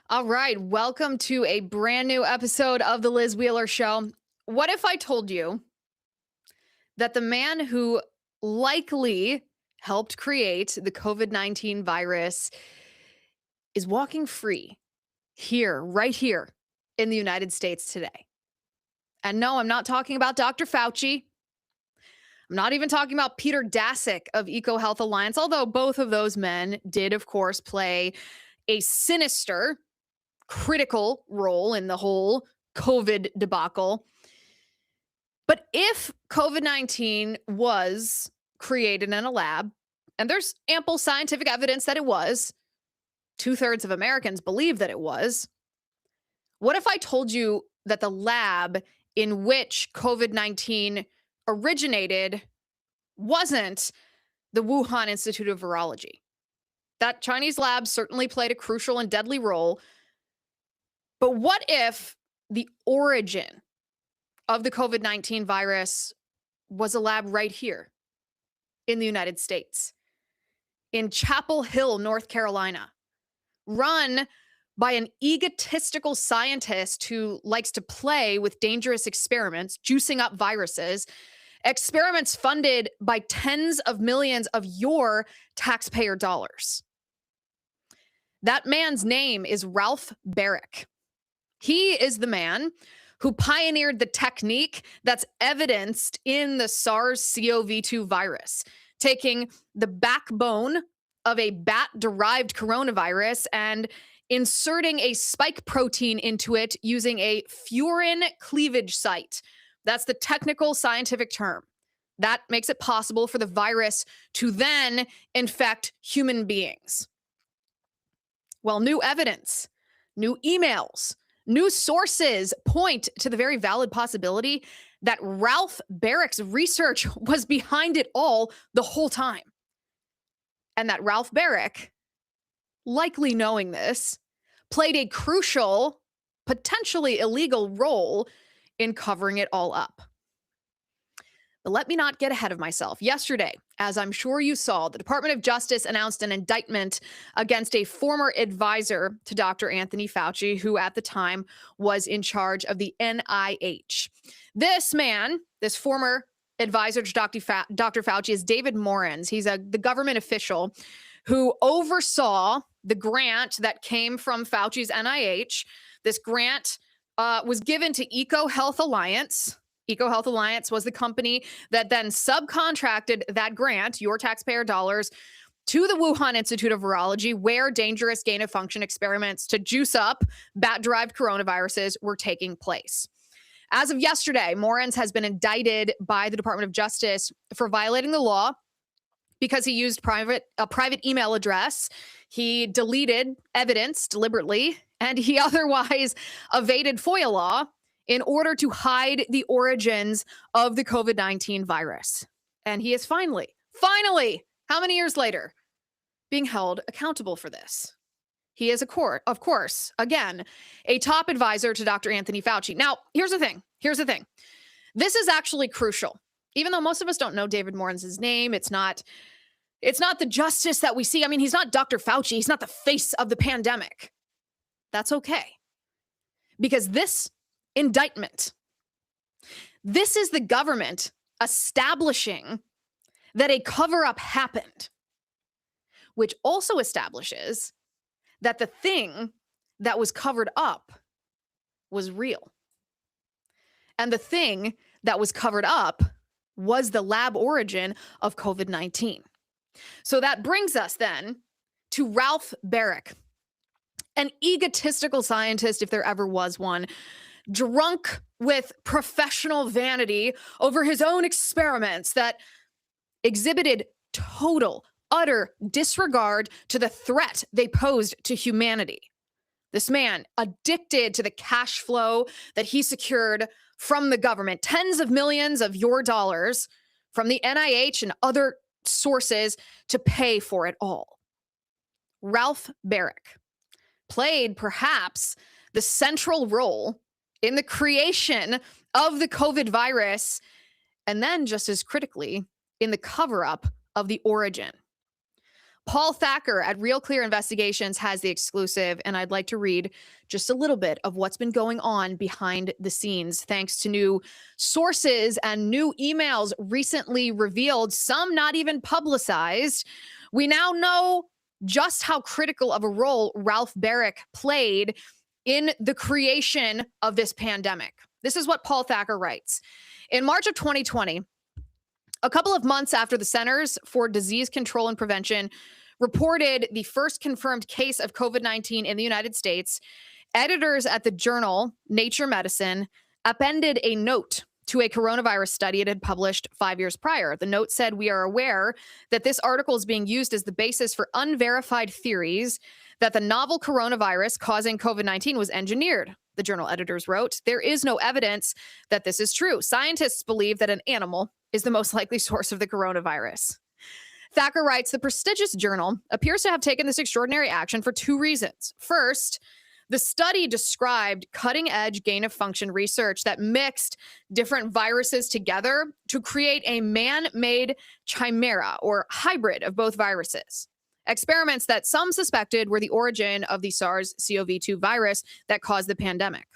All right, welcome to a brand new episode of the Liz Wheeler Show. What if I told you that the man who likely helped create the COVID-19 virus is walking free here, right here in the United States today? And no, I'm not talking about Dr. Fauci. I'm not even talking about Peter Daszak of EcoHealth Alliance, although both of those men did, of course, play a sinister critical role in the whole COVID debacle. But if COVID-19 was created in a lab, and there's ample scientific evidence that it was, two-thirds of Americans believe that it was, what if I told you that the lab in which COVID-19 originated wasn't the Wuhan Institute of Virology? That Chinese lab certainly played a crucial and deadly role. But what if the origin of the COVID-19 virus was a lab right here in the United States, in Chapel Hill, North Carolina, run by an egotistical scientist who likes to play with dangerous experiments, juicing up viruses, experiments funded by tens of millions of your taxpayer dollars? That man's name is Ralph Baric. He is the man who pioneered the technique that's evidenced in the SARS-CoV-2 virus, taking the backbone of a bat-derived coronavirus and inserting a spike protein into it using a furin cleavage site. That's the technical scientific term. That makes it possible for the virus to then infect human beings. Well, new evidence, new emails, new sources point to the very valid possibility that Ralph Baric's research was behind it all the whole time. And that Ralph Baric, likely knowing this, played a crucial, potentially illegal role in covering it all up. But let me not get ahead of myself. Yesterday, as I'm sure you saw, the Department of Justice announced an indictment against a former advisor to Dr. Anthony Fauci, who at the time was in charge of the NIH. This man, this former advisor to Dr. Fauci, is David Morans. He's the government official who oversaw the grant that came from Fauci's NIH. This grant was given to EcoHealth Alliance. EcoHealth Alliance was the company that then subcontracted that grant, your taxpayer dollars, to the Wuhan Institute of Virology, where dangerous gain-of-function experiments to juice up bat-derived coronaviruses were taking place. As of yesterday, Morans has been indicted by the Department of Justice for violating the law because he used a private email address. He deleted evidence deliberately, and he otherwise evaded FOIA law in order to hide the origins of the COVID-19 virus. And he is finally, how many years later, being held accountable for this. He is, of course, again, a top advisor to Dr. Anthony Fauci. Now, here's the thing. This is actually crucial. Even though most of us don't know David Morans' name, it's not the justice that we see. I mean, he's not Dr. Fauci. He's not the face of the pandemic. That's okay. Because this indictment, this is the government establishing that a cover-up happened, which also establishes that the thing that was covered up was real. And the thing that was covered up was the lab origin of COVID-19. So that brings us then to Ralph Baric, an egotistical scientist, if there ever was one, drunk with professional vanity over his own experiments that exhibited total, utter disregard to the threat they posed to humanity. This man, addicted to the cash flow that he secured from the government, tens of millions of your dollars from the NIH and other sources to pay for it all. Ralph Baric played perhaps the central role in the creation of the COVID virus, and then just as critically, in the cover-up of the origin. Paul Thacker at Real Clear Investigations has the exclusive, and I'd like to read just a little bit of what's been going on behind the scenes, thanks to new sources and new emails recently revealed, some not even publicized. We now know just how critical of a role Ralph Baric played in the creation of this pandemic. This is what Paul Thacker writes. In March of 2020, a couple of months after the Centers for Disease Control and Prevention reported the first confirmed case of COVID-19 in the United States, editors at the journal Nature Medicine appended a note to a coronavirus study it had published 5 years prior. The note said, "We are aware that this article is being used as the basis for unverified theories that the novel coronavirus causing COVID-19 was engineered." The journal editors wrote, "There is no evidence that this is true. Scientists believe that an animal is the most likely source of the coronavirus." Thacker writes, "The prestigious journal appears to have taken this extraordinary action for two reasons. First, the study described cutting-edge gain-of-function research that mixed different viruses together to create a man-made chimera or hybrid of both viruses. Experiments that some suspected were the origin of the SARS-CoV-2 virus that caused the pandemic.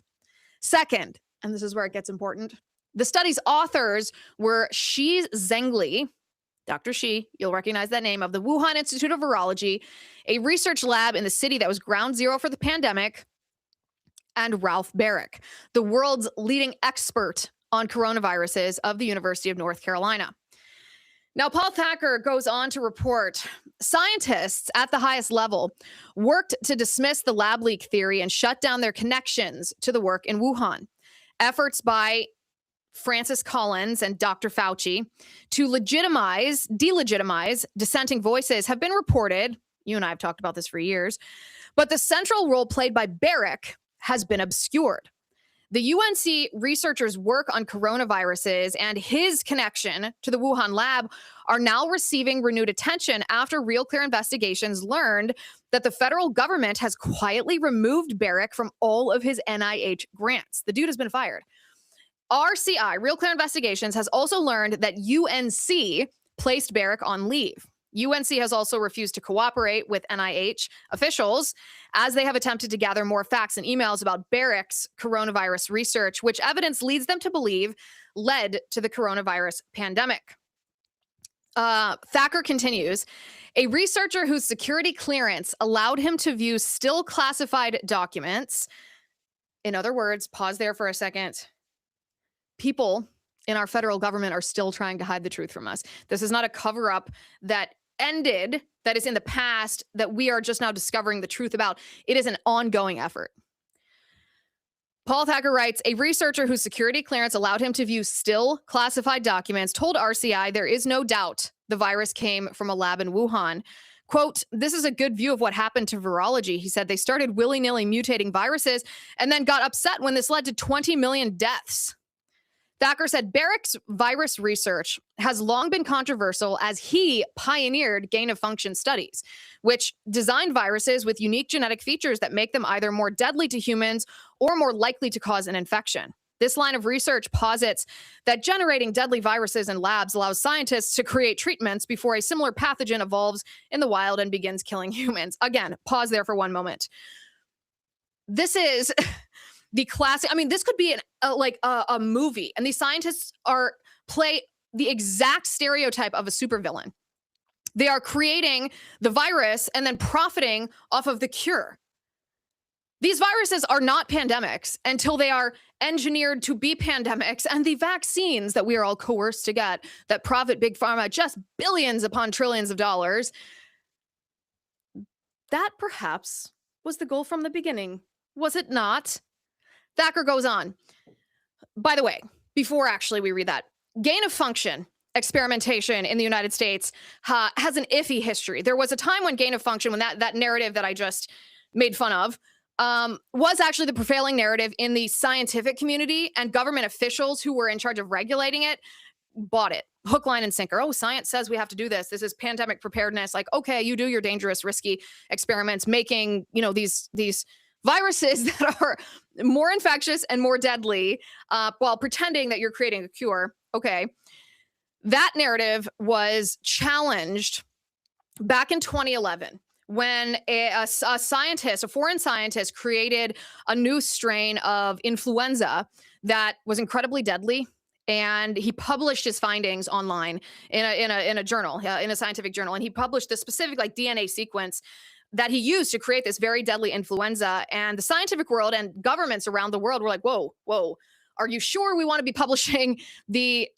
Second, and this is where it gets important, the study's authors were Shi Zhengli, Dr. Shi, you'll recognize that name, of the Wuhan Institute of Virology, a research lab in the city that was ground zero for the pandemic, and Ralph Baric, the world's leading expert on coronaviruses of the University of North Carolina." Now, Paul Thacker goes on to report, scientists at the highest level worked to dismiss the lab leak theory and shut down their connections to the work in Wuhan. Efforts by Francis Collins and Dr. Fauci to delegitimize dissenting voices have been reported. You and I have talked about this for years, but the central role played by Baric has been obscured. The UNC researchers' work on coronaviruses and his connection to the Wuhan lab are now receiving renewed attention after Real Clear Investigations learned that the federal government has quietly removed Baric from all of his NIH grants. The dude has been fired. RCI, Real Clear Investigations, has also learned that UNC placed Baric on leave. UNC has also refused to cooperate with NIH officials as they have attempted to gather more facts and emails about Baric's coronavirus research, which evidence leads them to believe led to the coronavirus pandemic. Thacker continues, "A researcher whose security clearance allowed him to view still classified documents." In other words, pause there for a second. People in our federal government are still trying to hide the truth from us. This is not a cover-up that ended, that is in the past, that we are just now discovering the truth about. It is an ongoing effort. Paul Thacker writes, "A researcher whose security clearance allowed him to view still classified documents told RCI there is no doubt the virus came from a lab in Wuhan. Quote, this is a good view of what happened to virology. He said they started willy-nilly mutating viruses and then got upset when this led to 20 million deaths. Thacker said Baric's virus research has long been controversial as he pioneered gain-of-function studies, which designed viruses with unique genetic features that make them either more deadly to humans or more likely to cause an infection. This line of research posits that generating deadly viruses in labs allows scientists to create treatments before a similar pathogen evolves in the wild and begins killing humans. Again, pause there for one moment. This is the classic. I mean, this could be a movie, and these scientists play the exact stereotype of a supervillain. They are creating the virus and then profiting off of the cure. These viruses are not pandemics until they are engineered to be pandemics, and the vaccines that we are all coerced to get that profit Big Pharma just billions upon trillions of dollars, that perhaps was the goal from the beginning, was it not? Thacker goes on. By the way, before actually we read that, gain of function experimentation in the United States has an iffy history. There was a time when gain of function, when that narrative that I just made fun of, was actually the prevailing narrative in the scientific community, and government officials who were in charge of regulating it bought it. Hook, line, and sinker. Oh, science says we have to do this. This is pandemic preparedness. Like, okay, you do your dangerous, risky experiments, making, these viruses that are more infectious and more deadly, while pretending that you're creating a cure. Okay. That narrative was challenged back in 2011, when a scientist, a foreign scientist, created a new strain of influenza that was incredibly deadly. And he published his findings online in a journal, in a scientific journal. And he published the specific like DNA sequence that he used to create this very deadly influenza. And the scientific world and governments around the world were like, whoa, whoa. Are you sure we want to be publishing the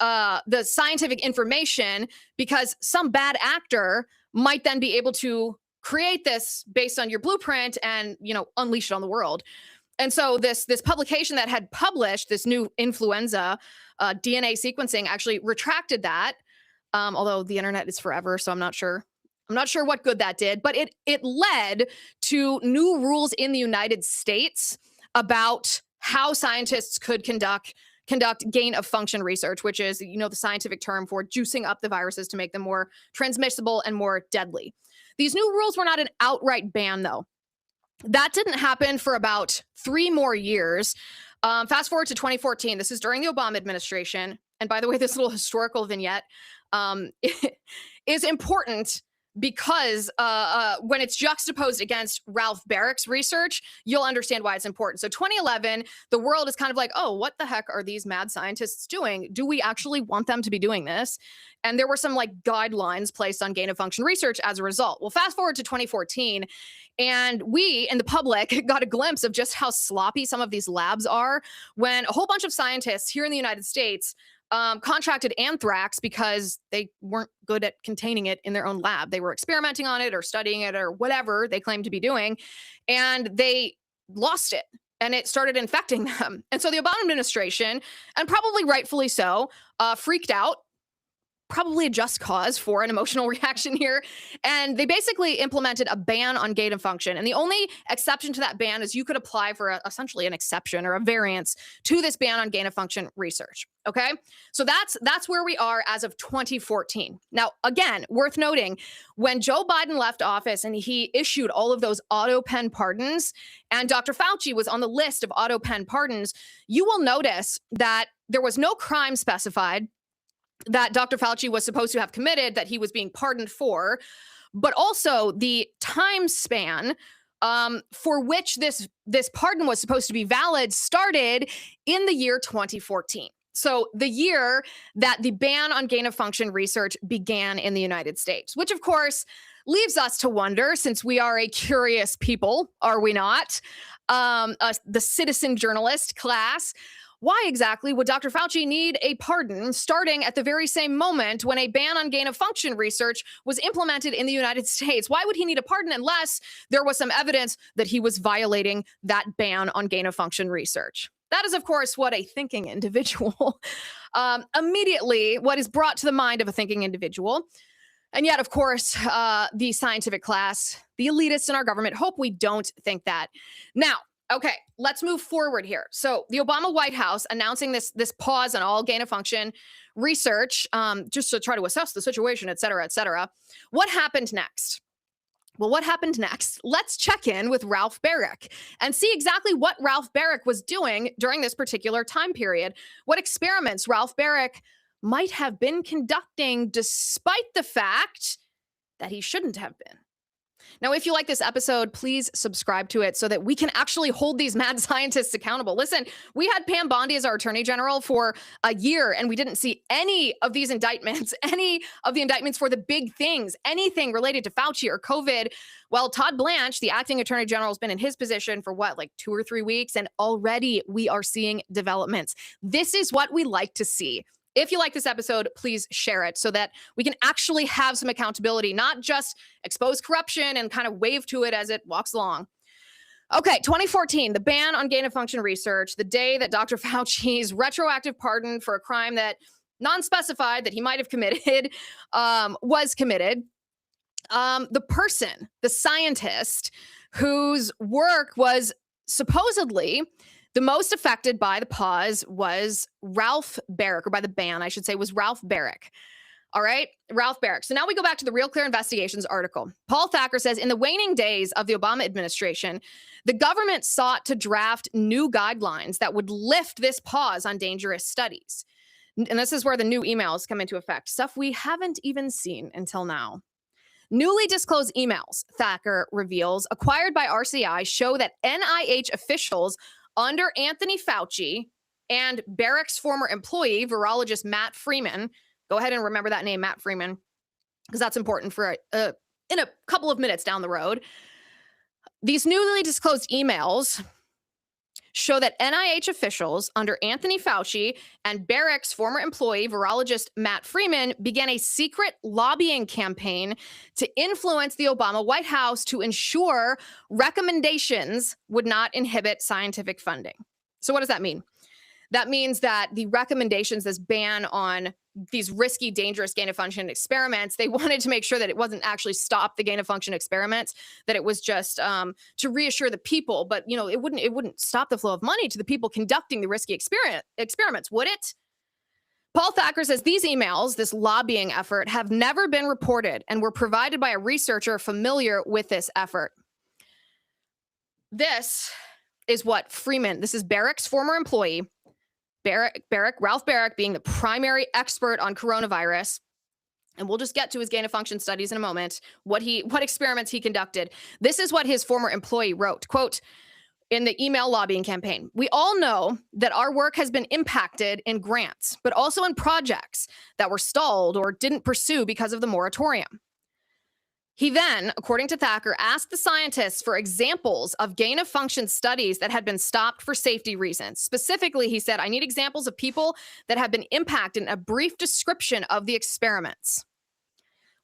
scientific information, because some bad actor might then be able to create this based on your blueprint and, unleash it on the world? And so this publication that had published this new influenza DNA sequencing actually retracted that. Although the internet is forever, so I'm not sure. I'm not sure what good that did, but it led to new rules in the United States about how scientists could conduct gain of function research, which is, the scientific term for juicing up the viruses to make them more transmissible and more deadly. These new rules were not an outright ban, though. That didn't happen for about 3 more years. Fast forward to 2014. This is during the Obama administration. And by the way, this little historical vignette is important because when it's juxtaposed against Ralph Baric's research, you'll understand why it's important. So 2011, the world is kind of like, oh, what the heck are these mad scientists doing? Do we actually want them to be doing this? And there were some like guidelines placed on gain of function research as a result. Well, fast forward to 2014, and we in the public got a glimpse of just how sloppy some of these labs are when a whole bunch of scientists here in the United States contracted anthrax because they weren't good at containing it in their own lab. They were experimenting on it or studying it or whatever they claimed to be doing, and they lost it and it started infecting them. And so the Obama administration, and probably rightfully so, freaked out. Probably a just cause for an emotional reaction here. And they basically implemented a ban on gain of function. And the only exception to that ban is you could apply for essentially an exception or a variance to this ban on gain of function research. Okay. So that's where we are as of 2014. Now, again, worth noting, when Joe Biden left office and he issued all of those auto pen pardons, and Dr. Fauci was on the list of auto pen pardons, you will notice that there was no crime specified that Dr. Fauci was supposed to have committed that he was being pardoned for, but also the time span for which this pardon was supposed to be valid started in the year 2014. So the year that the ban on gain of function research began in the United States, which of course leaves us to wonder, since we are a curious people, are we not? The citizen journalist class. Why exactly would Dr. Fauci need a pardon starting at the very same moment when a ban on gain of function research was implemented in the United States? Why would he need a pardon unless there was some evidence that he was violating that ban on gain of function research? That is, of course, what a thinking individual, immediately what is brought to the mind of a thinking individual. And yet, of course, the scientific class, the elitists in our government, hope we don't think that. Now, okay, let's move forward here. So the Obama White House announcing this pause on all gain of function research, just to try to assess the situation, et cetera, et cetera. What happened next? Well, what happened next? Let's check in with Ralph Baric and see exactly what Ralph Baric was doing during this particular time period. What experiments Ralph Baric might have been conducting despite the fact that he shouldn't have been. Now, if you like this episode, please subscribe to it so that we can actually hold these mad scientists accountable. Listen, we had Pam Bondi as our attorney general for a year, and we didn't see any of these indictments, any of the indictments for the big things, anything related to Fauci or COVID. Well, Todd Blanche, the acting attorney general, has been in his position for like 2 or 3 weeks, and already we are seeing developments. This is what we like to see. If you like this episode, please share it so that we can actually have some accountability, not just expose corruption and kind of wave to it as it walks along. Okay, 2014, the ban on gain of function research, the day that Dr. Fauci's retroactive pardon for a crime that non-specified that he might have committed was committed. The person, the scientist whose work was supposedly the most affected by the pause was Ralph Baric, or by the ban, I should say, was Ralph Baric. All right, Ralph Baric. So now we go back to the Real Clear Investigations article. Paul Thacker says, in the waning days of the Obama administration, the government sought to draft new guidelines that would lift this pause on dangerous studies. And this is where the new emails come into effect, stuff we haven't even seen until now. Newly disclosed emails, Thacker reveals, acquired by RCI show that NIH officials under Anthony Fauci and Baric's former employee, virologist Matt Freeman, go ahead and remember that name, Matt Freeman, because that's important for in a couple of minutes down the road. These newly disclosed emails show that NIH officials under Anthony Fauci and Baric's former employee, virologist Matt Freeman, began a secret lobbying campaign to influence the Obama White House to ensure recommendations would not inhibit scientific funding. So what does that mean? That means that the recommendations, this ban on these risky, dangerous gain-of-function experiments, they wanted to make sure that it wasn't actually stop the gain-of-function experiments, that it was just to reassure the people. But it wouldn't stop the flow of money to the people conducting the risky experiments, would it? Paul Thacker says these emails, this lobbying effort, have never been reported and were provided by a researcher familiar with this effort. This is what Freeman, this is Baric's former employee, Ralph Baric being the primary expert on coronavirus, and we'll just get to his gain-of-function studies in a moment, what experiments he conducted. This is what his former employee wrote, quote, in the email lobbying campaign. "We all know that our work has been impacted in grants, but also in projects that were stalled or didn't pursue because of the moratorium." He then, according to Thacker, asked the scientists for examples of gain-of-function studies that had been stopped for safety reasons. Specifically, he said, "I need examples of people that have been impacted and a brief description of the experiments."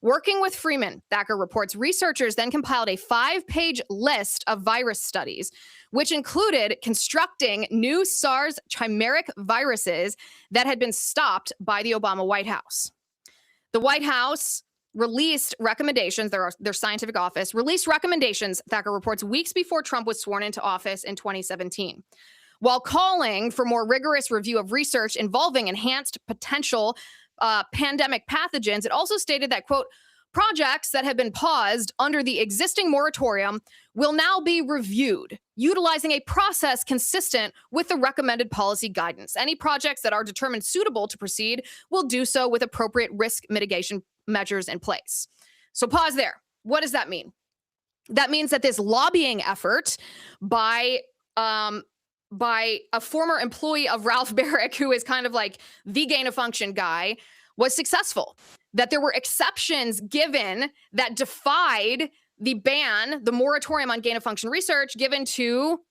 Working with Freeman, Thacker reports, researchers then compiled a 5-page list of virus studies, which included constructing new SARS chimeric viruses that had been stopped by the Obama White House. The White House released recommendations, their scientific office released recommendations, Thacker reports, weeks before Trump was sworn into office in 2017. While calling for more rigorous review of research involving enhanced potential pandemic pathogens, it also stated that, quote, "projects that have been paused under the existing moratorium will now be reviewed, utilizing a process consistent with the recommended policy guidance. Any projects that are determined suitable to proceed will do so with appropriate risk mitigation measures in place." So pause there. What does that mean? That means that this lobbying effort by a former employee of Ralph Baric, who is kind of like the gain-of-function guy, was successful. That there were exceptions given that defied the ban, the moratorium on gain-of-function research given to,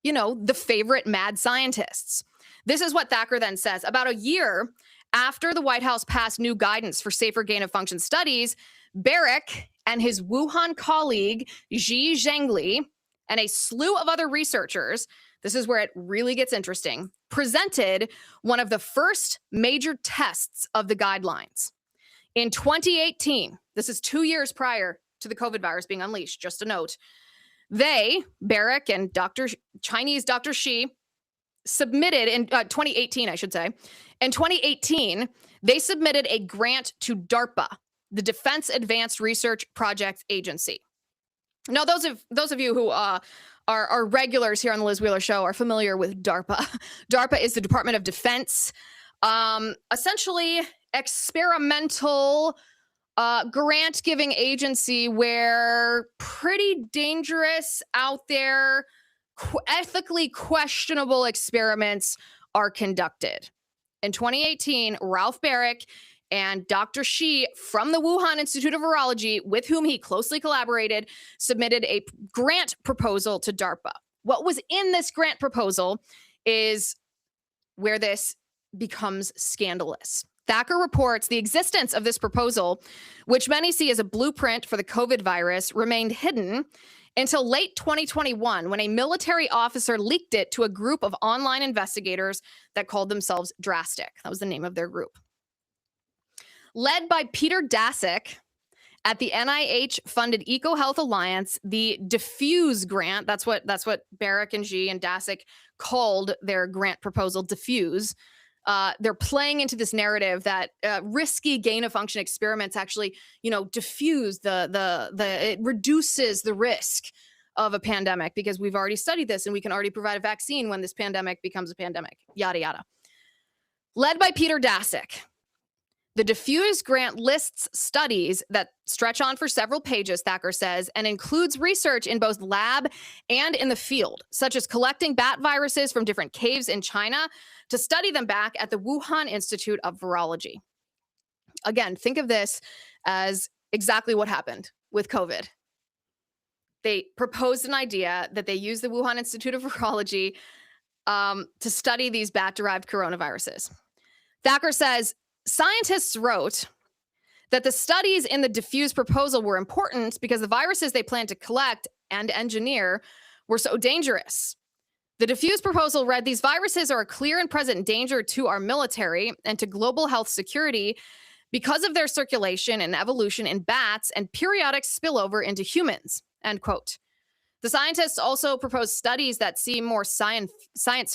the favorite mad scientists. This is what Thacker then says. About a year after the White House passed new guidance for safer gain-of-function studies, Baric and his Wuhan colleague, Ji Zhengli, and a slew of other researchers, this is where it really gets interesting, presented one of the first major tests of the guidelines. In 2018, this is 2 years prior to the COVID virus being unleashed, just a note, Baric and Chinese Dr. Shi, submitted in 2018, I should say. In 2018, they submitted a grant to DARPA, the Defense Advanced Research Projects Agency. Now, those of you who are regulars here on the Liz Wheeler Show are familiar with DARPA. DARPA is the Department of Defense, essentially experimental grant-giving agency where pretty dangerous, out there, ethically questionable experiments are conducted. In 2018, Ralph Baric and Dr. Shi from the Wuhan Institute of Virology, with whom he closely collaborated, submitted a grant proposal to DARPA. What was in this grant proposal is where this becomes scandalous. Thacker reports the existence of this proposal, which many see as a blueprint for the COVID virus, remained hidden until late 2021, when a military officer leaked it to a group of online investigators that called themselves Drastic. That was the name of their group. Led by Peter Daszak at the NIH-funded EcoHealth Alliance, the DEFUSE grant, that's what Baric and Xi and Daszak called their grant proposal, DEFUSE. They're playing into this narrative that risky gain-of-function experiments actually, diffuse it reduces the risk of a pandemic, because we've already studied this and we can already provide a vaccine when this pandemic becomes a pandemic, yada, yada. Led by Peter Daszak, The DEFUSE grant lists studies that stretch on for several pages, Thacker says, and includes research in both lab and in the field, such as collecting bat viruses from different caves in China to study them back at the Wuhan Institute of Virology. Again, think of this as exactly what happened with COVID. They proposed an idea that they use the Wuhan Institute of Virology to study these bat-derived coronaviruses. Thacker says, scientists wrote that the studies in the DEFUSE proposal were important because the viruses they planned to collect and engineer were so dangerous. The DEFUSE proposal read, these viruses are a clear and present danger to our military and to global health security because of their circulation and evolution in bats and periodic spillover into humans, end quote. The scientists also proposed studies that seem more science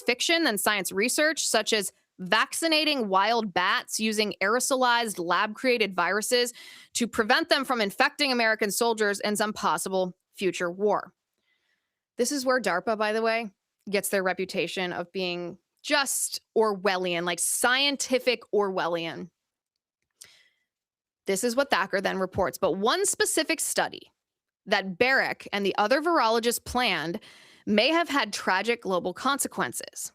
fiction than science research, such as vaccinating wild bats using aerosolized lab-created viruses to prevent them from infecting American soldiers in some possible future war. This is where DARPA, by the way, gets their reputation of being just Orwellian, like scientific Orwellian. This is what Thacker then reports. But one specific study that Baric and the other virologists planned may have had tragic global consequences.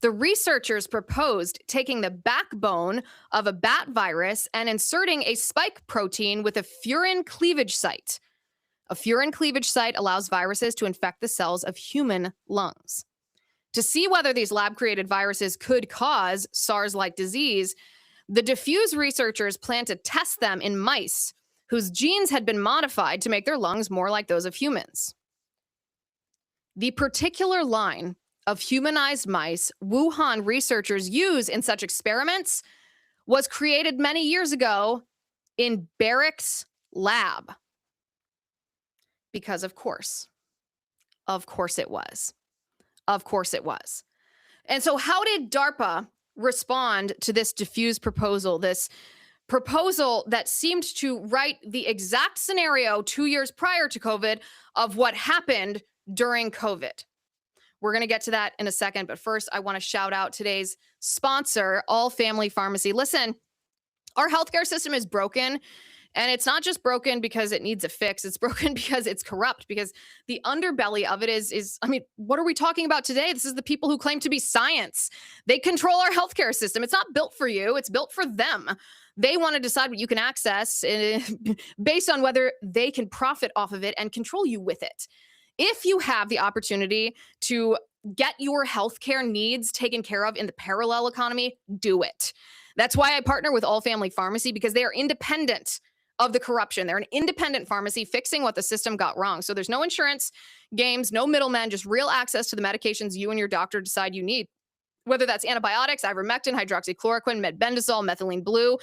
The researchers proposed taking the backbone of a bat virus and inserting a spike protein with a furin cleavage site. A furin cleavage site allows viruses to infect the cells of human lungs. To see whether these lab-created viruses could cause SARS-like disease, the DEFUSE researchers plan to test them in mice whose genes had been modified to make their lungs more like those of humans. The particular line of humanized mice Wuhan researchers use in such experiments was created many years ago in Baric's lab. Because of course it was. Of course it was. And so how did DARPA respond to this DEFUSE proposal, this proposal that seemed to write the exact scenario 2 years prior to COVID of what happened during COVID? We're going to get to that in a second, but first I want to shout out today's sponsor, All Family Pharmacy. Listen, our healthcare system is broken, and it's not just broken because it needs a fix. It's broken because it's corrupt, because the underbelly of it is, I mean, what are we talking about today? This is the people who claim to be science. They control our healthcare system. It's not built for you. It's built for them. They want to decide what you can access based on whether they can profit off of it and control you with it. If you have the opportunity to get your healthcare needs taken care of in the parallel economy, do it. That's why I partner with All Family Pharmacy, because they are independent of the corruption. They're an independent pharmacy fixing what the system got wrong. So there's no insurance games, no middlemen, just real access to the medications you and your doctor decide you need. Whether that's antibiotics, ivermectin, hydroxychloroquine, methbendazole, methylene blue,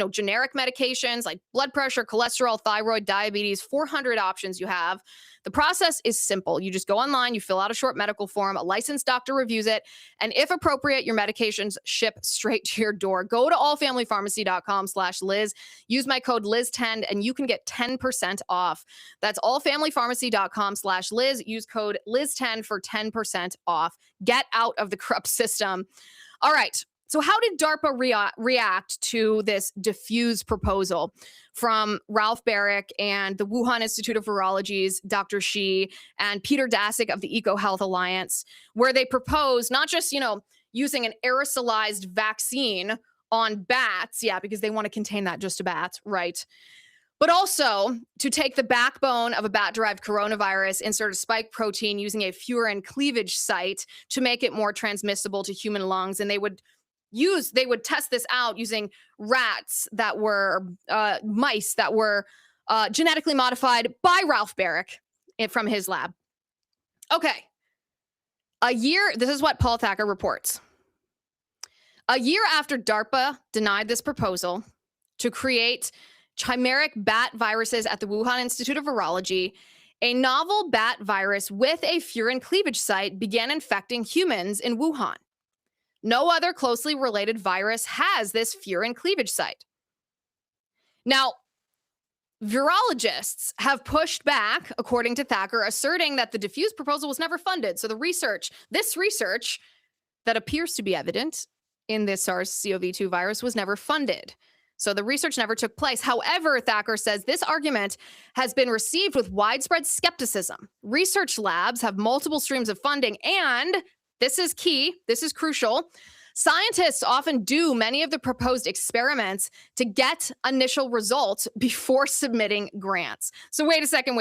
generic medications like blood pressure, cholesterol, thyroid, diabetes, 400 options you have. The process is simple. You just go online, you fill out a short medical form, a licensed doctor reviews it, and if appropriate, your medications ship straight to your door. Go to allfamilypharmacy.com/Liz, use my code Liz10, and you can get 10% off. That's allfamilypharmacy.com/Liz. Use code Liz10 for 10% off. Get out of the corrupt system. All right. So how did DARPA react to this DEFUSE proposal from Ralph Baric and the Wuhan Institute of Virology's Dr. Shi and Peter Daszak of the EcoHealth Alliance, where they propose not just, using an aerosolized vaccine on bats, because they want to contain that just to bats, right? But also to take the backbone of a bat-derived coronavirus, insert a spike protein using a furin cleavage site to make it more transmissible to human lungs, and they would test this out using rats that were mice that were genetically modified by Ralph Baric from his lab. Okay. This is what Paul Thacker reports. A year after DARPA denied this proposal to create chimeric bat viruses at the Wuhan Institute of Virology, a novel bat virus with a furin cleavage site began infecting humans in Wuhan. No other closely related virus has this furin cleavage site. Now, virologists have pushed back, according to Thacker, asserting that the DEFUSE proposal was never funded. So this research that appears to be evident in this SARS-CoV-2 virus was never funded. So the research never took place. However, Thacker says this argument has been received with widespread skepticism. Research labs have multiple streams of funding, and this is key, this is crucial. Scientists often do many of the proposed experiments to get initial results before submitting grants. So wait a second.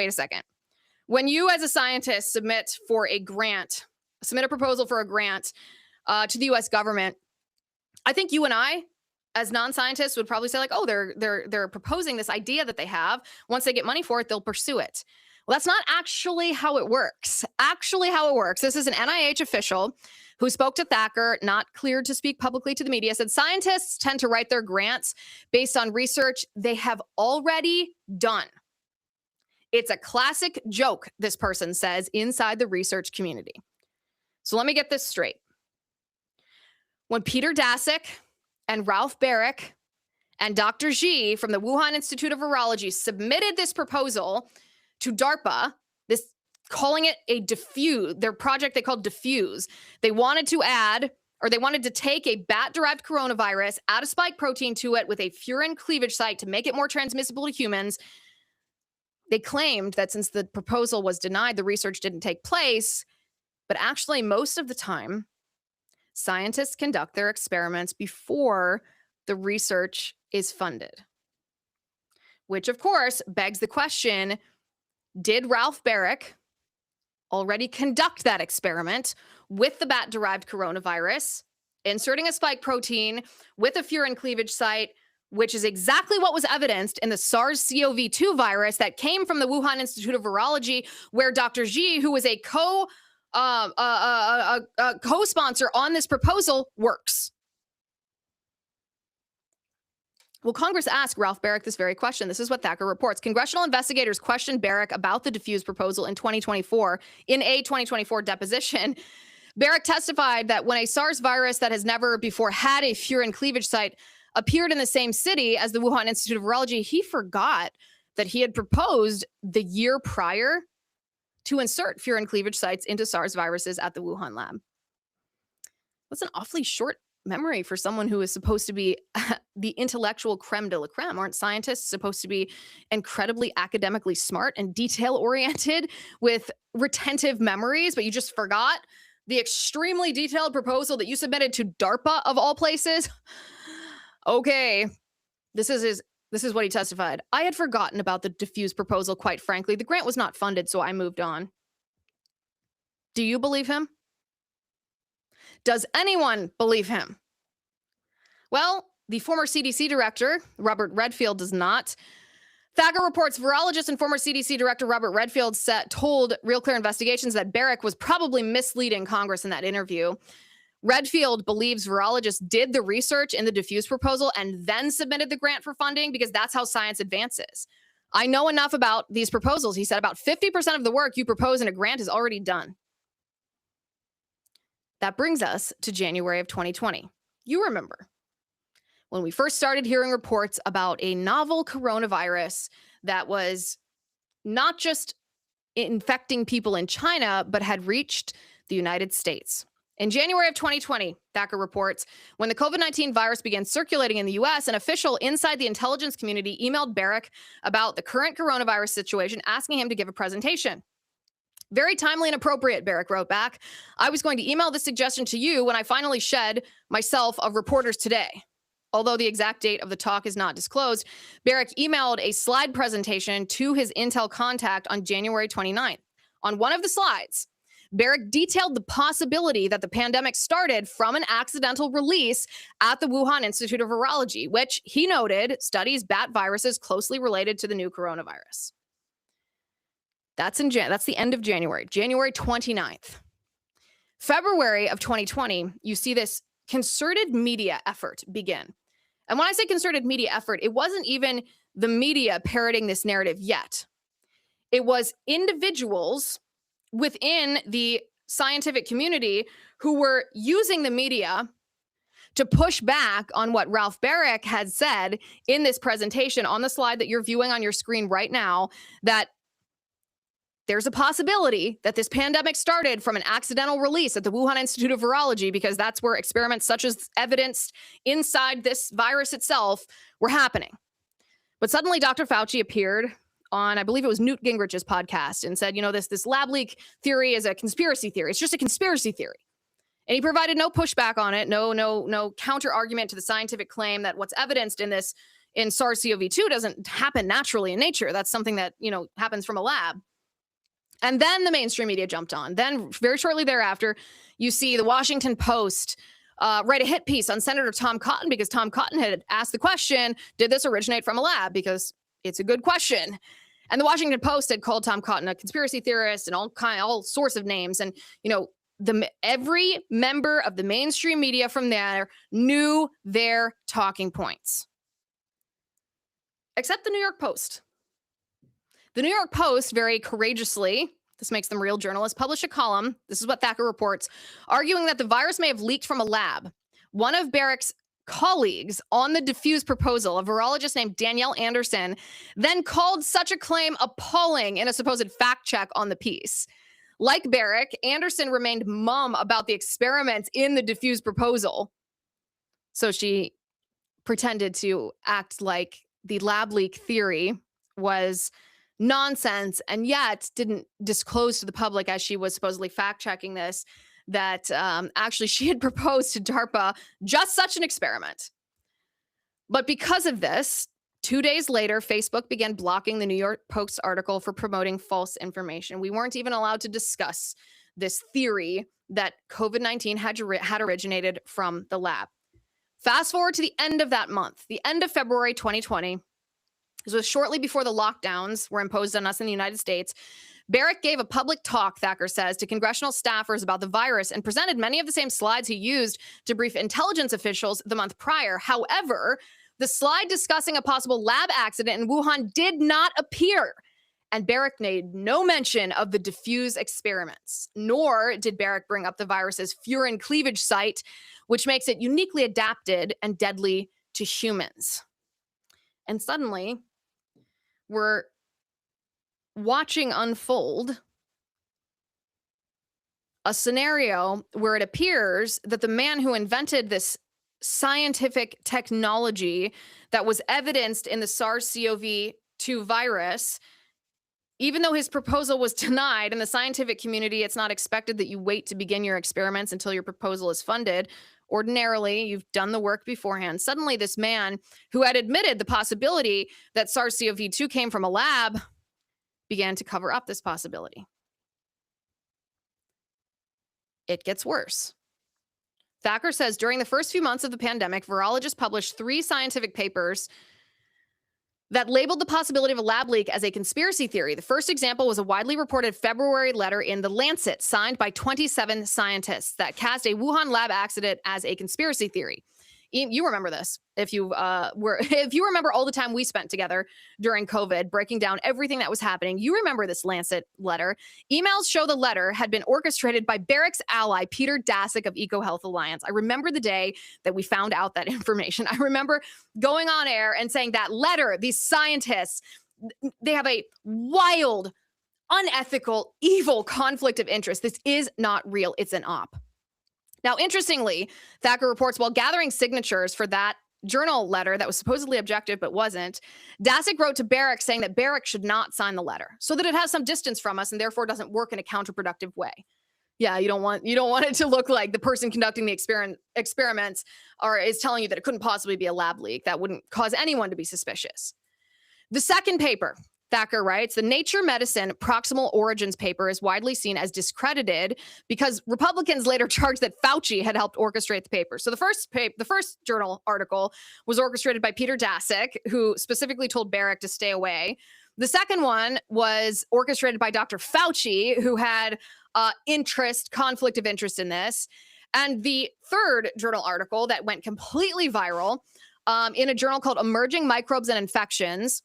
When you as a scientist submit a proposal for a grant to the US government, I think you and I, as non-scientists, would probably say like, oh, they're proposing this idea that they have. Once they get money for it, they'll pursue it. Well, that's not actually how it works. This is an NIH official who spoke to Thacker, not cleared to speak publicly to the media, said scientists tend to write their grants based on research they have already done. It's a classic joke, this person says, inside the research community. So let me get this straight. When Peter Daszak and Ralph Baric and Dr. Xi from the Wuhan Institute of Virology submitted this proposal to DARPA, calling it a DEFUSE, their project they called DEFUSE. They wanted to take a bat-derived coronavirus, add a spike protein to it with a furin cleavage site to make it more transmissible to humans. They claimed that since the proposal was denied, the research didn't take place. But actually, most of the time, scientists conduct their experiments before the research is funded. Which, of course, begs the question, did Ralph Baric already conduct that experiment with the bat-derived coronavirus, inserting a spike protein with a furin cleavage site, which is exactly what was evidenced in the SARS-CoV-2 virus that came from the Wuhan Institute of Virology, where Dr. Xi, who was a co-sponsor on this proposal, works. Well, Congress asked Ralph Baric this very question. This is what Thacker reports. Congressional investigators questioned Baric about the DEFUSE proposal in 2024. In a 2024 deposition, Baric testified that when a SARS virus that has never before had a furin cleavage site appeared in the same city as the Wuhan Institute of Virology, he forgot that he had proposed the year prior to insert furin cleavage sites into SARS viruses at the Wuhan lab. That's an awfully short memory for someone who is supposed to be the intellectual creme de la creme. Aren't scientists supposed to be incredibly academically smart and detail-oriented with retentive memories, but you just forgot the extremely detailed proposal that you submitted to DARPA of all places? Okay, this is what he testified. I had forgotten about the DEFUSE proposal, quite frankly. The grant was not funded, so I moved on. Do you believe him? Does anyone believe him? Well, the former CDC director, Robert Redfield, does not. Thacker reports virologist and former CDC director Robert Redfield told Real Clear Investigations that Baric was probably misleading Congress in that interview. Redfield believes virologists did the research in the DEFUSE proposal and then submitted the grant for funding because that's how science advances. I know enough about these proposals. He said about 50% of the work you propose in a grant is already done. That brings us to January of 2020. You remember when we first started hearing reports about a novel coronavirus that was not just infecting people in China, but had reached the United States. In January of 2020, Thacker reports, when the COVID-19 virus began circulating in the U.S., an official inside the intelligence community emailed Baric about the current coronavirus situation, asking him to give a presentation. Very timely and appropriate, Baric wrote back. I was going to email this suggestion to you when I finally shed myself of reporters today. Although the exact date of the talk is not disclosed, Baric emailed a slide presentation to his Intel contact on January 29th. On one of the slides, Baric detailed the possibility that the pandemic started from an accidental release at the Wuhan Institute of Virology, which he noted studies bat viruses closely related to the new coronavirus. That's the end of January, January 29th. February of 2020, you see this concerted media effort begin. And when I say concerted media effort, it wasn't even the media parroting this narrative yet. It was individuals within the scientific community who were using the media to push back on what Ralph Baric had said in this presentation on the slide that you're viewing on your screen right now, that there's a possibility that this pandemic started from an accidental release at the Wuhan Institute of Virology, because that's where experiments such as evidenced inside this virus itself were happening. But suddenly Dr. Fauci appeared on, I believe it was Newt Gingrich's podcast, and said, this lab leak theory is a conspiracy theory. It's just a conspiracy theory. And he provided no pushback on it, no counter argument to the scientific claim that what's evidenced in SARS-CoV-2 doesn't happen naturally in nature. That's something that, happens from a lab. And then the mainstream media jumped on. Then very shortly thereafter, you see the Washington Post write a hit piece on Senator Tom Cotton, because Tom Cotton had asked the question, did this originate from a lab? Because it's a good question. And the Washington Post had called Tom Cotton a conspiracy theorist and all sorts of names. And, every member of the mainstream media from there knew their talking points. Except the New York Post. The New York Post very courageously, this makes them real journalists, published a column, this is what Thacker reports, arguing that the virus may have leaked from a lab. One of Baric's colleagues on the DEFUSE proposal, a virologist named Danielle Anderson, then called such a claim appalling in a supposed fact check on the piece. Like Baric, Anderson remained mum about the experiments in the DEFUSE proposal. So she pretended to act like the lab leak theory was nonsense, and yet didn't disclose to the public, as she was supposedly fact-checking this, that actually she had proposed to DARPA just such an experiment. But because of this, 2 days later, Facebook began blocking the New York Post article for promoting false information. We weren't even allowed to discuss this theory that COVID-19 had originated from the lab. Fast forward to the end of that month, the end of February 2020. This was shortly before the lockdowns were imposed on us in the United States. Baric gave a public talk, Thacker says, to congressional staffers about the virus and presented many of the same slides he used to brief intelligence officials the month prior. However, the slide discussing a possible lab accident in Wuhan did not appear. And Baric made no mention of the DEFUSE experiments, nor did Baric bring up the virus's furin cleavage site, which makes it uniquely adapted and deadly to humans. And suddenly, we're watching unfold a scenario where it appears that the man who invented this scientific technology that was evidenced in the SARS-CoV-2 virus, even though his proposal was denied in the scientific community, it's not expected that you wait to begin your experiments until your proposal is funded. Ordinarily, you've done the work beforehand. Suddenly, this man who had admitted the possibility that SARS-CoV-2 came from a lab began to cover up this possibility. It gets worse. Thacker says during the first few months of the pandemic, virologists published 3 scientific papers that labeled the possibility of a lab leak as a conspiracy theory. The first example was a widely reported February letter in The Lancet, signed by 27 scientists, that cast a Wuhan lab accident as a conspiracy theory. You remember this if you remember all the time we spent together during COVID, breaking down everything that was happening. You remember this Lancet letter. Emails show the letter had been orchestrated by Baric's ally, Peter Daszak of EcoHealth Alliance. I remember the day that we found out that information. I remember going on air and saying that letter, these scientists, they have a wild, unethical, evil conflict of interest. This is not real. It's an op. Now, interestingly, Thacker reports while gathering signatures for that journal letter that was supposedly objective but wasn't, Daszak wrote to Baric saying that Baric should not sign the letter so that it has some distance from us and therefore doesn't work in a counterproductive way. Yeah, you don't want it to look like the person conducting the experiments is telling you that it couldn't possibly be a lab leak. That wouldn't cause anyone to be suspicious. The second paper, Thacker writes, the Nature Medicine Proximal Origins paper is widely seen as discredited because Republicans later charged that Fauci had helped orchestrate the paper. So the first journal article was orchestrated by Peter Daszak, who specifically told Baric to stay away. The second one was orchestrated by Dr. Fauci, who had conflict of interest in this. And the third journal article that went completely viral in a journal called Emerging Microbes and Infections,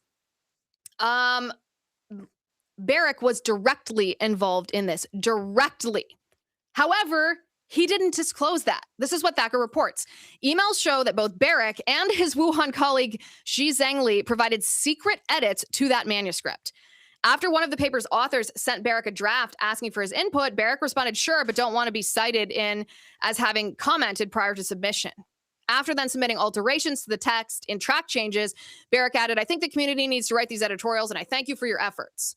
Baric was directly involved in this, directly. However, he didn't disclose that. This is what Thacker reports. Emails show that both Baric and his Wuhan colleague Xi Zhengli provided secret edits to that manuscript. After one of the paper's authors sent Baric a draft asking for his input, Baric responded, sure, but don't want to be cited in as having commented prior to submission. After then submitting alterations to the text in track changes, Baric added, I think the community needs to write these editorials, and I thank you for your efforts.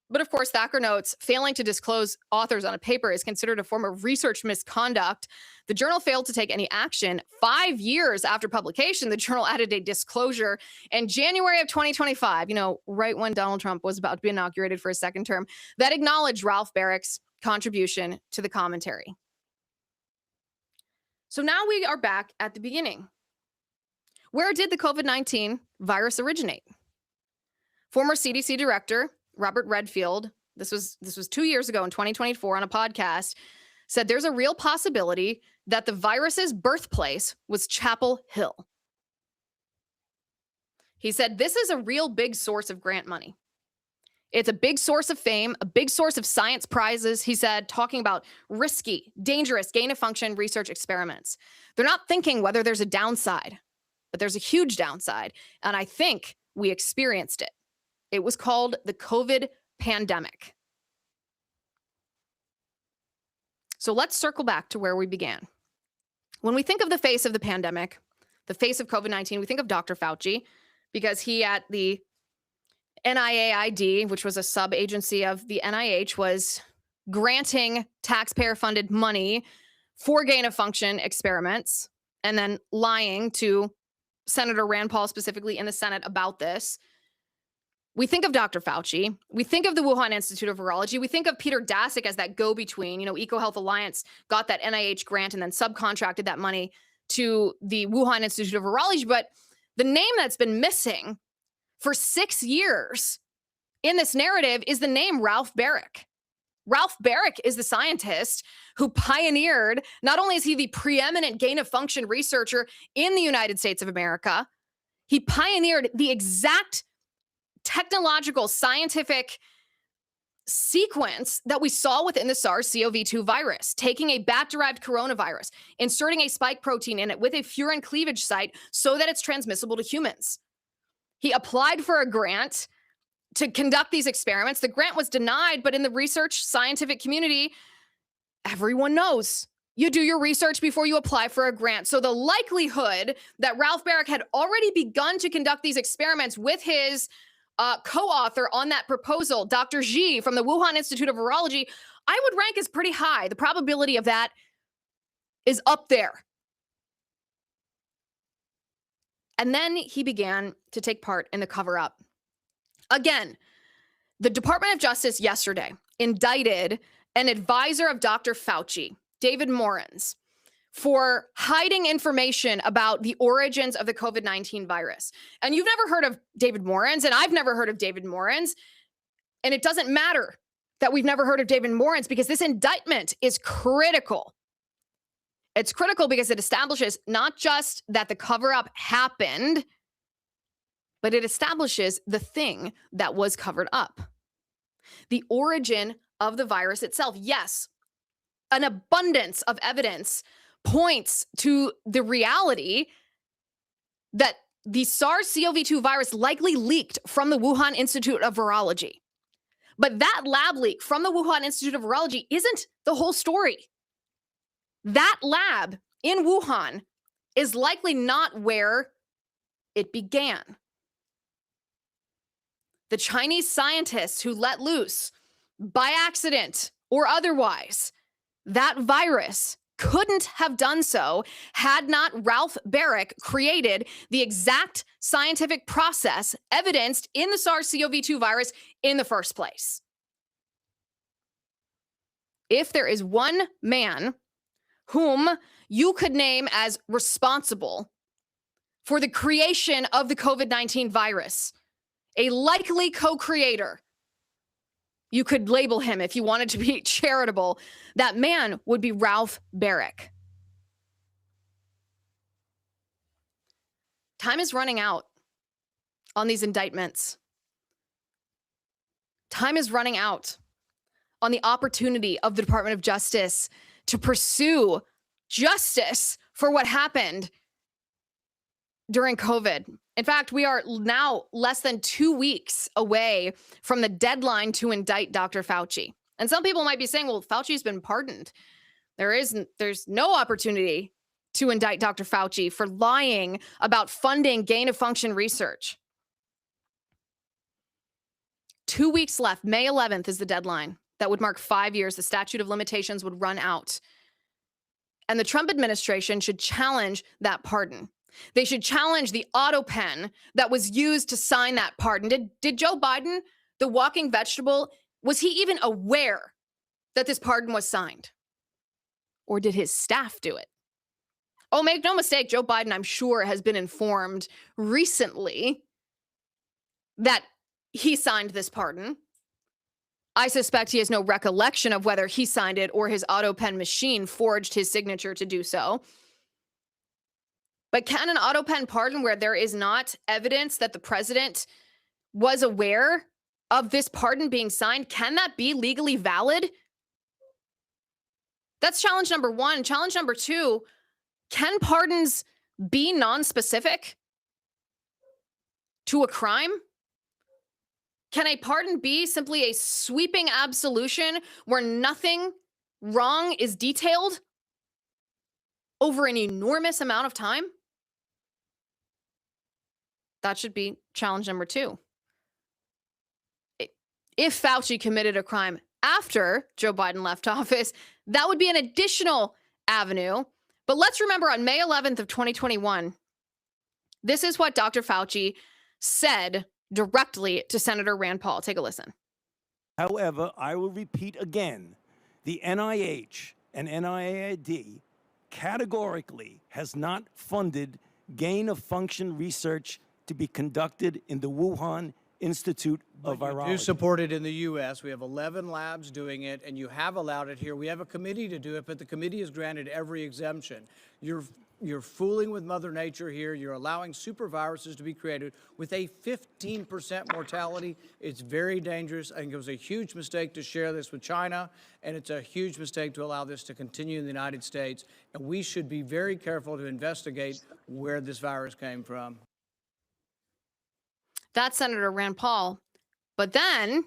But of course, Thacker notes, failing to disclose authors on a paper is considered a form of research misconduct. The journal failed to take any action. 5 years after publication, the journal added a disclosure in January of 2025, right when Donald Trump was about to be inaugurated for a second term, that acknowledged Ralph Baric's contribution to the commentary. So now we are back at the beginning. Where did the COVID-19 virus originate? Former CDC director Robert Redfield, this was 2 years ago in 2024 on a podcast, said there's a real possibility that the virus's birthplace was Chapel Hill. He said this is a real big source of grant money. It's a big source of fame, a big source of science prizes, he said, talking about risky, dangerous gain-of-function research experiments. They're not thinking whether there's a downside, but there's a huge downside, and I think we experienced it. It was called the COVID pandemic. So let's circle back to where we began. When we think of the face of the pandemic, the face of COVID-19, we think of Dr. Fauci, because he at the NIAID, which was a sub-agency of the NIH, was granting taxpayer-funded money for gain-of-function experiments and then lying to Senator Rand Paul specifically in the Senate about this. We think of Dr. Fauci. We think of the Wuhan Institute of Virology. We think of Peter Daszak as that go-between. EcoHealth Alliance got that NIH grant and then subcontracted that money to the Wuhan Institute of Virology. But the name that's been missing for 6 years in this narrative is the name Ralph Baric. Ralph Baric is the scientist who pioneered, not only is he the preeminent gain-of-function researcher in the United States of America, he pioneered the exact technological, scientific sequence that we saw within the SARS-CoV-2 virus, taking a bat-derived coronavirus, inserting a spike protein in it with a furin cleavage site so that it's transmissible to humans. He applied for a grant to conduct these experiments. The grant was denied, but in the research scientific community, everyone knows you do your research before you apply for a grant. So the likelihood that Ralph Baric had already begun to conduct these experiments with his co-author on that proposal, Dr. Xi from the Wuhan Institute of Virology, I would rank as pretty high. The probability of that is up there. And then he began to take part in the cover-up. Again, the Department of Justice yesterday indicted an advisor of Dr. Fauci, David Morans, for hiding information about the origins of the COVID-19 virus. And you've never heard of David Morans, and I've never heard of David Morans. And it doesn't matter that we've never heard of David Morans because this indictment is critical. It's critical because it establishes not just that the cover-up happened, but it establishes the thing that was covered up. The origin of the virus itself. Yes, an abundance of evidence points to the reality that the SARS-CoV-2 virus likely leaked from the Wuhan Institute of Virology. But that lab leak from the Wuhan Institute of Virology isn't the whole story. That lab in Wuhan is likely not where it began. The Chinese scientists who let loose, by accident or otherwise, that virus couldn't have done so had not Ralph Baric created the exact scientific process evidenced in the SARS-CoV-2 virus in the first place. If there is one man whom you could name as responsible for the creation of the COVID-19 virus, a likely co-creator, you could label him if you wanted to be charitable, that man would be Ralph Baric. Time is running out on these indictments. Time is running out on the opportunity of the Department of Justice to pursue justice for what happened during COVID. In fact, we are now less than 2 weeks away from the deadline to indict Dr. Fauci. And some people might be saying, well, Fauci's been pardoned. There's no opportunity to indict Dr. Fauci for lying about funding gain-of-function research. 2 weeks left. May 11th is the deadline. That would mark 5 years. The statute of limitations would run out. And the Trump administration should challenge that pardon. They should challenge the auto pen that was used to sign that pardon. Did Joe Biden, the walking vegetable, was he even aware that this pardon was signed? Or did his staff do it? Oh, make no mistake, Joe Biden, I'm sure, has been informed recently that he signed this pardon. I suspect he has no recollection of whether he signed it or his auto pen machine forged his signature to do so. But can an auto pen pardon where there is not evidence that the president was aware of this pardon being signed, can that be legally valid? That's challenge number one. Challenge number two, can pardons be non-specific to a crime? Can a pardon be simply a sweeping absolution where nothing wrong is detailed over an enormous amount of time? That should be challenge number two. If Fauci committed a crime after Joe Biden left office, that would be an additional avenue. But let's remember on May 11th of 2021, this is what Dr. Fauci said directly to Senator Rand Paul. Take a listen. However, I will repeat again, the NIH and NIAID categorically has not funded gain-of-function research to be conducted in the Wuhan Institute of Virology. You do support it in the U.S. We have 11 labs doing it, and you have allowed it here. We have a committee to do it, but the committee has granted every exemption. You're fooling with Mother Nature here. You're allowing super viruses to be created with a 15% mortality. It's very dangerous. I think it was a huge mistake to share this with China, and it's a huge mistake to allow this to continue in the United States. And we should be very careful to investigate where this virus came from. That's Senator Rand Paul. But then,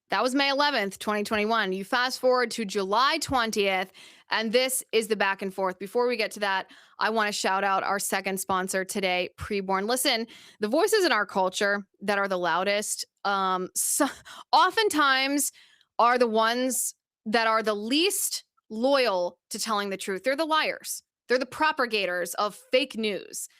that was May 11th, 2021. You fast forward to July 20th, and this is the back and forth. Before we get to that, I want to shout out our second sponsor today, Preborn. Listen, the voices in our culture that are the loudest, oftentimes are the ones that are the least loyal to telling the truth. They're the liars. They're the propagators of fake news.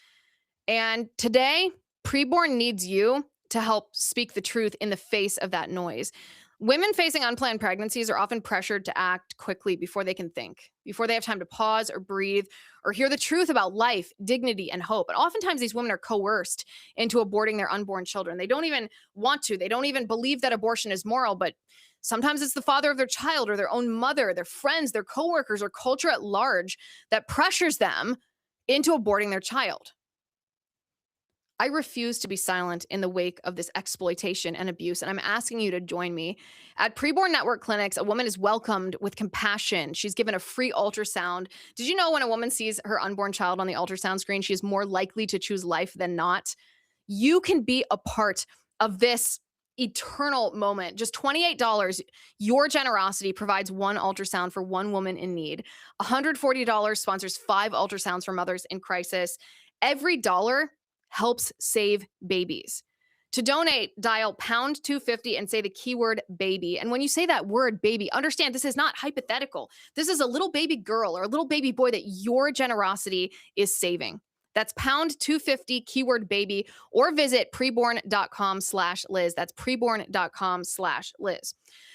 And today, Preborn needs you to help speak the truth in the face of that noise. Women facing unplanned pregnancies are often pressured to act quickly before they can think, before they have time to pause or breathe or hear the truth about life, dignity, and hope. And oftentimes these women are coerced into aborting their unborn children. They don't even want to. They don't even believe that abortion is moral, but sometimes it's the father of their child or their own mother, their friends, their coworkers, or culture at large that pressures them into aborting their child. I refuse to be silent in the wake of this exploitation and abuse, and I'm asking you to join me. At Preborn Network Clinics, a woman is welcomed with compassion. She's given a free ultrasound. Did you know when a woman sees her unborn child on the ultrasound screen, she is more likely to choose life than not? You can be a part of this eternal moment. Just $28. Your generosity provides one ultrasound for one woman in need. $140 sponsors 5 ultrasounds for mothers in crisis. Every dollar helps save babies. To donate, dial pound 250 and say the keyword baby. And when you say that word baby, understand this is not hypothetical. This is a little baby girl or a little baby boy that your generosity is saving. That's pound 250 keyword baby, or visit preborn.com/Liz. That's preborn.com/Liz.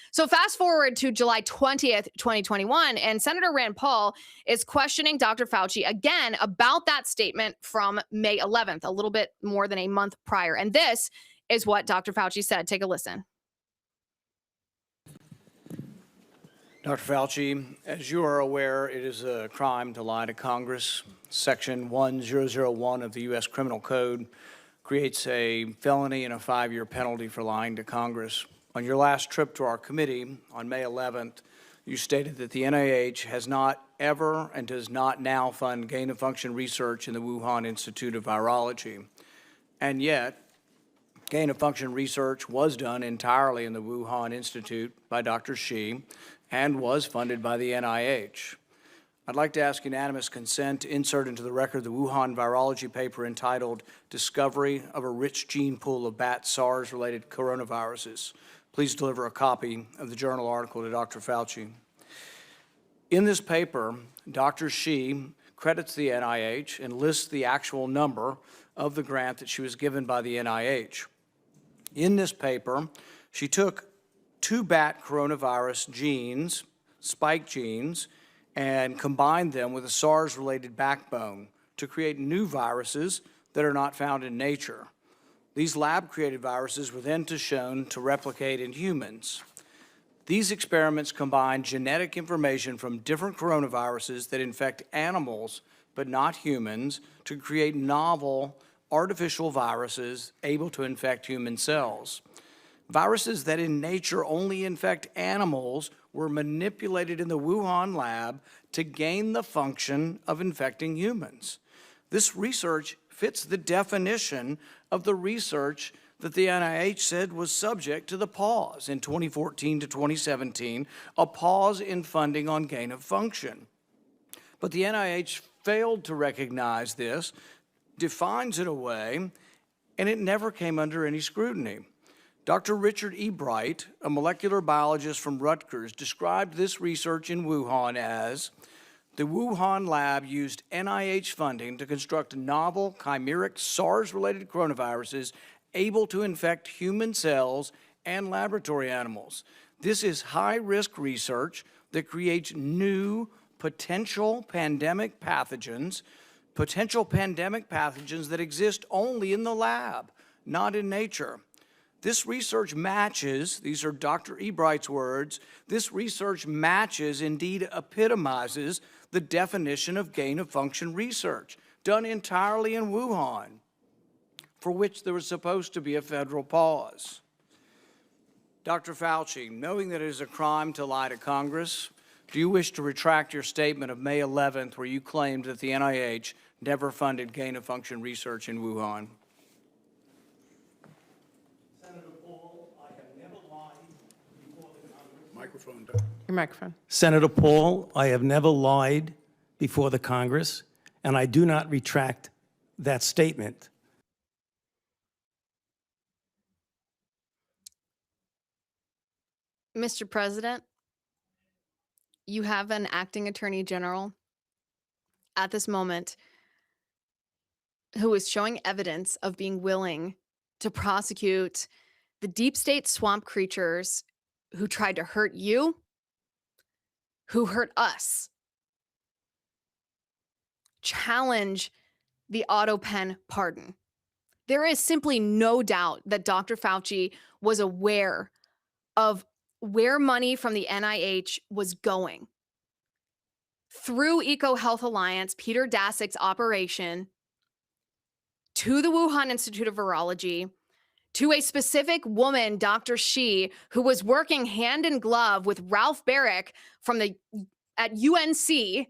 So fast forward to July 20th, 2021, and Senator Rand Paul is questioning Dr. Fauci again about that statement from May 11th, a little bit more than a month prior. And this is what Dr. Fauci said. Take a listen. Dr. Fauci, as you are aware, it is a crime to lie to Congress. Section 1001 of the U.S. Criminal Code creates a felony and a 5-year penalty for lying to Congress. On your last trip to our committee on May 11th, you stated that the NIH has not ever and does not now fund gain-of-function research in the Wuhan Institute of Virology. And yet, gain-of-function research was done entirely in the Wuhan Institute by Dr. Shi and was funded by the NIH. I'd like to ask unanimous consent to insert into the record the Wuhan virology paper entitled Discovery of a Rich Gene Pool of Bat SARS-Related Coronaviruses. Please deliver a copy of the journal article to Dr. Fauci. In this paper, Dr. Shi credits the NIH and lists the actual number of the grant that she was given by the NIH. In this paper, she took 2 bat coronavirus genes, spike genes, and combined them with a SARS-related backbone to create new viruses that are not found in nature. These lab-created viruses were then shown to replicate in humans. These experiments combined genetic information from different coronaviruses that infect animals but not humans to create novel artificial viruses able to infect human cells. Viruses that in nature only infect animals were manipulated in the Wuhan lab to gain the function of infecting humans. This research fits the definition of the research that the NIH said was subject to the pause in 2014 to 2017, a pause in funding on gain of function. But the NIH failed to recognize this, defines it away, and it never came under any scrutiny. Dr. Richard E. Bright, a molecular biologist from Rutgers, described this research in Wuhan as the Wuhan lab used NIH funding to construct novel chimeric SARS-related coronaviruses able to infect human cells and laboratory animals. This is high-risk research that creates new potential pandemic pathogens that exist only in the lab, not in nature. This research matches, these are Dr. E. Bright's words, this research matches, indeed epitomizes, the definition of gain-of-function research, done entirely in Wuhan, for which there was supposed to be a federal pause. Dr. Fauci, knowing that it is a crime to lie to Congress, do you wish to retract your statement of May 11th where you claimed that the NIH never funded gain-of-function research in Wuhan? Your microphone. Senator Paul, I have never lied before the Congress, and I do not retract that statement. Mr. President, you have an acting attorney general at this moment who is showing evidence of being willing to prosecute the deep state swamp creatures who tried to hurt you, who hurt us. Challenge the auto pen pardon. There is simply no doubt that Dr. Fauci was aware of where money from the NIH was going. Through EcoHealth Alliance, Peter Daszak's operation, to the Wuhan Institute of Virology, to a specific woman, Dr. Shi, who was working hand in glove with Ralph Baric at UNC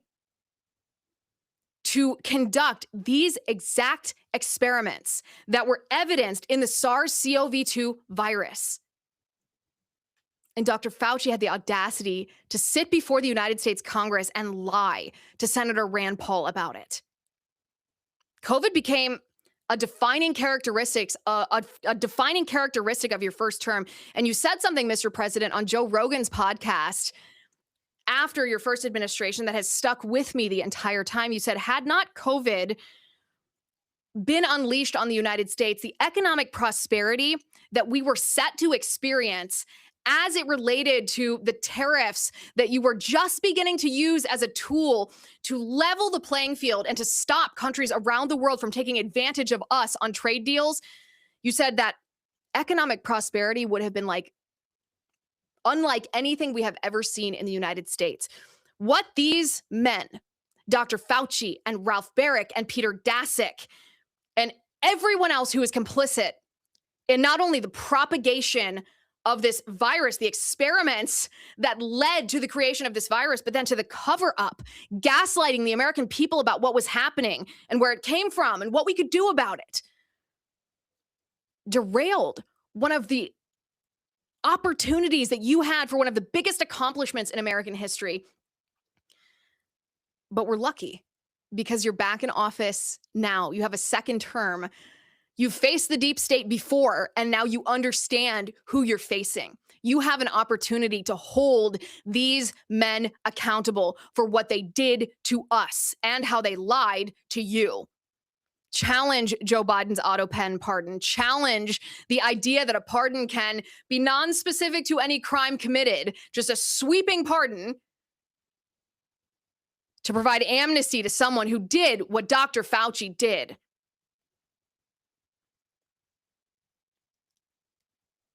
to conduct these exact experiments that were evidenced in the SARS-CoV-2 virus. And Dr. Fauci had the audacity to sit before the United States Congress and lie to Senator Rand Paul about it. COVID became a defining characteristic of your first term. And you said something, Mr. President, on Joe Rogan's podcast after your first administration that has stuck with me the entire time. You said, had not COVID been unleashed on the United States, the economic prosperity that we were set to experience as it related to the tariffs that you were just beginning to use as a tool to level the playing field and to stop countries around the world from taking advantage of us on trade deals, you said that economic prosperity would have been unlike anything we have ever seen in the United States. What these men, Dr. Fauci and Ralph Baric and Peter Daszak and everyone else who is complicit in not only the propagation of this virus, the experiments that led to the creation of this virus, but then to the cover up, gaslighting the American people about what was happening and where it came from and what we could do about it. derailed one of the opportunities that you had for one of the biggest accomplishments in American history. But we're lucky because you're back in office now. You have a second term. You've faced the deep state before, and now you understand who you're facing. You have an opportunity to hold these men accountable for what they did to us and how they lied to you. Challenge Joe Biden's auto pen pardon. Challenge the idea that a pardon can be non-specific to any crime committed, just a sweeping pardon to provide amnesty to someone who did what Dr. Fauci did.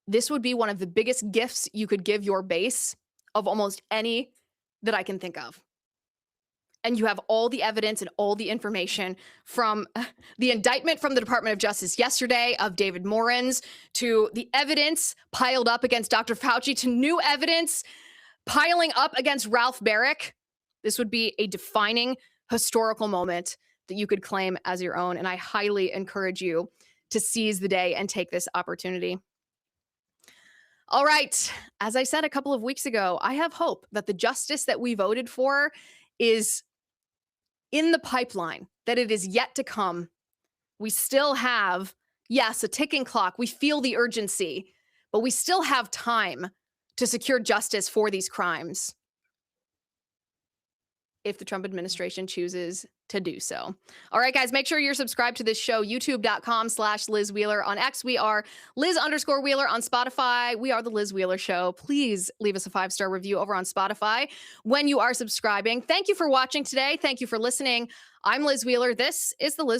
This would be one of the biggest gifts you could give your base of almost any that I can think of. And you have all the evidence and all the information from the indictment from the Department of Justice yesterday of David Morans to the evidence piled up against Dr. Fauci to new evidence piling up against Ralph Baric. This would be a defining historical moment that you could claim as your own. And I highly encourage you to seize the day and take this opportunity. All right. As I said a couple of weeks ago, I have hope that the justice that we voted for is in the pipeline, that it is yet to come. We still have, yes, a ticking clock. We feel the urgency, but we still have time to secure justice for these crimes if the Trump administration chooses to do so. All right, guys, make sure you're subscribed to this show, youtube.com/Liz Wheeler. On X, we are Liz_Wheeler. On Spotify, we are The Liz Wheeler Show. Please leave us a 5-star review over on Spotify when you are subscribing. Thank you for watching today. Thank you for listening. I'm Liz Wheeler. This is The Liz